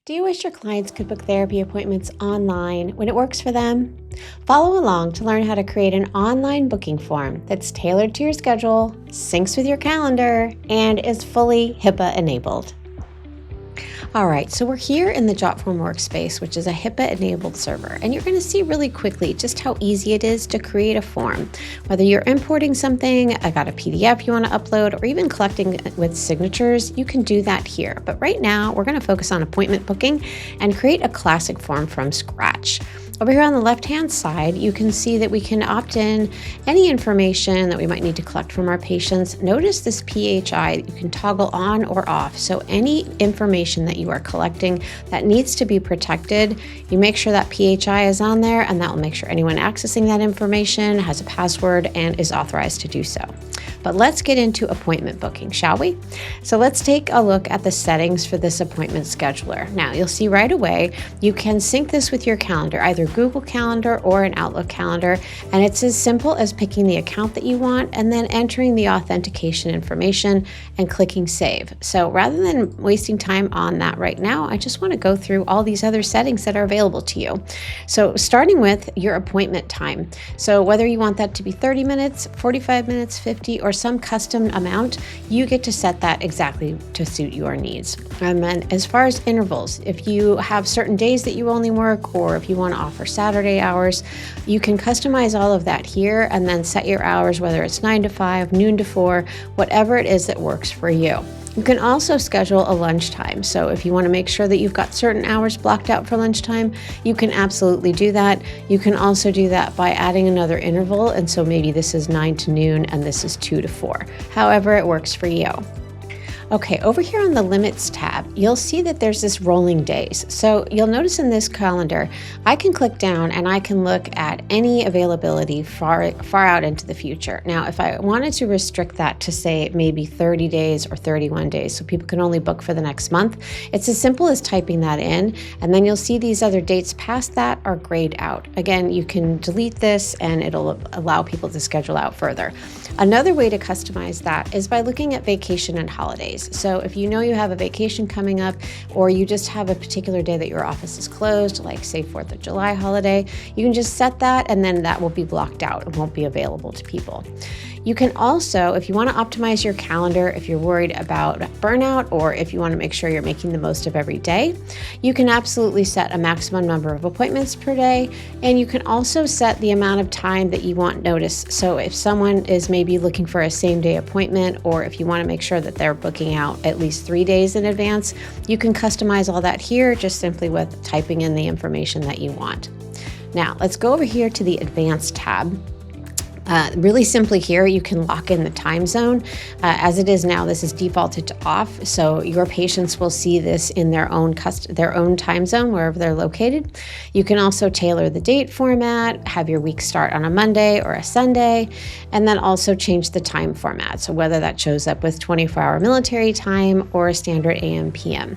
Do you wish your clients could book therapy appointments online when it works for them? Follow along to learn how to create an online booking form that's tailored to your schedule, syncs with your calendar, and is fully HIPAA enabled. All right, so we're here in the Jotform workspace, which is a HIPAA-enabled server, and you're going to see really quickly just how easy it is to create a form. Whether you're importing something, I got a PDF you want to upload, or even collecting with signatures, you can do that here. But right now, we're going to focus on appointment booking and create a classic form from scratch. Over here on the left-hand side, you can see that we can opt in any information that we might need to collect from our patients. Notice this PHI, you can toggle on or off. So any information that you are collecting that needs to be protected, you make sure that PHI is on there, and that will make sure anyone accessing that information has a password and is authorized to do so. But let's get into appointment booking, shall we? So let's take a look at the settings for this appointment scheduler. Now, you'll see right away, you can sync this with your calendar, either Google Calendar or an Outlook calendar. And it's as simple as picking the account that you want and then entering the authentication information and clicking save. So rather than wasting time on that right now, I just want to go through all these other settings that are available to you. So starting with your appointment time. So whether you want that to be 30 minutes, 45 minutes, 50, or some custom amount, you get to set that exactly to suit your needs. And then as far as intervals, if you have certain days that you only work, or if you want to offer Saturday hours, you can customize all of that here and then set your hours, whether it's 9 to 5, noon to 4, whatever it is that works for you. You can also schedule a lunchtime. So if you want to make sure that you've got certain hours blocked out for lunchtime, you can absolutely do that. You can also do that by adding another interval. And so maybe this is 9 to noon and this is 2 to 4. However it works for you. Okay, over here on the Limits tab, you'll see that there's this rolling days. So you'll notice in this calendar, I can click down and I can look at any availability far out into the future. Now, if I wanted to restrict that to say maybe 30 days or 31 days, so people can only book for the next month, it's as simple as typing that in, and then you'll see these other dates past that are grayed out. Again, you can delete this and it'll allow people to schedule out further. Another way to customize that is by looking at vacation and holidays. So if you know you have a vacation coming up, or you just have a particular day that your office is closed, like say 4th of July holiday, you can just set that and then that will be blocked out and won't be available to people. You can also, if you want to optimize your calendar, if you're worried about burnout, or if you want to make sure you're making the most of every day, you can absolutely set a maximum number of appointments per day. And you can also set the amount of time that you want notice. So if someone is maybe looking for a same-day appointment, or if you want to make sure that they're booking out at least 3 days in advance, you can customize all that here just simply with typing in the information that you want. Now, let's go over here to the Advanced tab. Really simply here, you can lock in the time zone. As it is now, this is defaulted to off, so your patients will see this in their own time zone, wherever they're located. You can also tailor the date format, have your week start on a Monday or a Sunday, and then also change the time format, so whether that shows up with 24-hour military time or a standard AM/PM.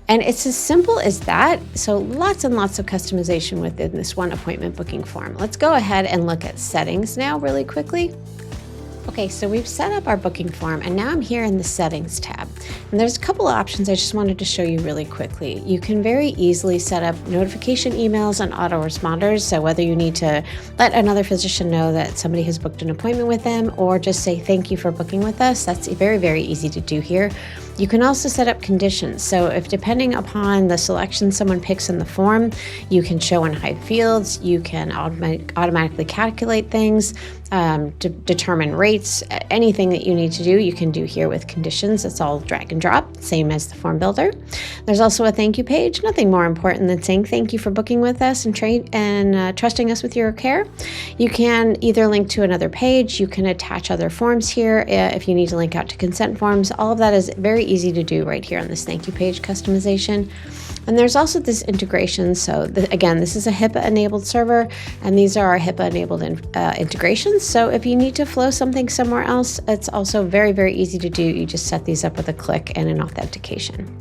And it's as simple as that. So lots and lots of customization within this one appointment booking form. Let's go ahead and look at settings now really quickly. Okay, so we've set up our booking form, and now I'm here in the Settings tab. And there's a couple of options I just wanted to show you really quickly. You can very easily set up notification emails and autoresponders, so whether you need to let another physician know that somebody has booked an appointment with them, or just say thank you for booking with us, that's very, very easy to do here. You can also set up conditions. So if depending upon the selection someone picks in the form, you can show and hide fields, you can automatically calculate things, determine rates, anything that you need to do, you can do here with conditions. It's all drag and drop, same as the form builder. There's also a thank you page, nothing more important than saying thank you for booking with us and trusting us with your care. You can either link to another page, you can attach other forms here if you need to link out to consent forms. All of that is very easy to do right here on this thank you page customization. And there's also this integration. So again, this is a HIPAA-enabled server, and these are our HIPAA-enabled integrations. So if you need to flow something somewhere else, it's also very, very easy to do. You just set these up with a click and an authentication.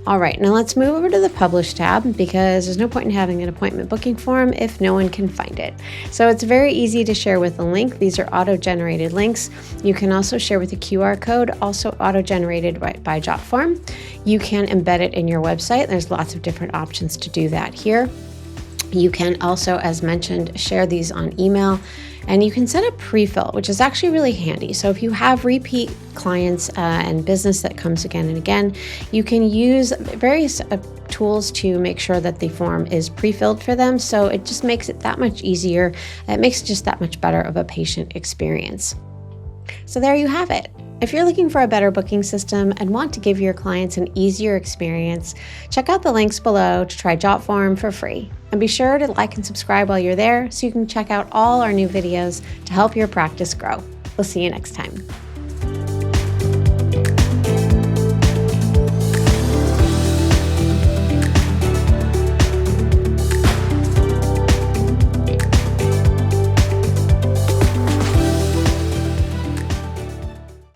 All right, now let's move over to the Publish tab, because there's no point in having an appointment booking form if no one can find it. So it's very easy to share with a link. These are auto-generated links. You can also share with a QR code, also auto-generated by Jotform. You can embed it in your website. There's lots lots of different options to do that here. You can also, as mentioned, share these on email, and you can set a pre-fill, which is actually really handy. So if you have repeat clients and business that comes again and again, you can use various tools to make sure that the form is pre-filled for them. So it just makes it that much easier. It makes it just that much better of a patient experience. So there you have it. If you're looking for a better booking system and want to give your clients an easier experience, check out the links below to try Jotform for free. And be sure to like and subscribe while you're there so you can check out all our new videos to help your practice grow. We'll see you next time.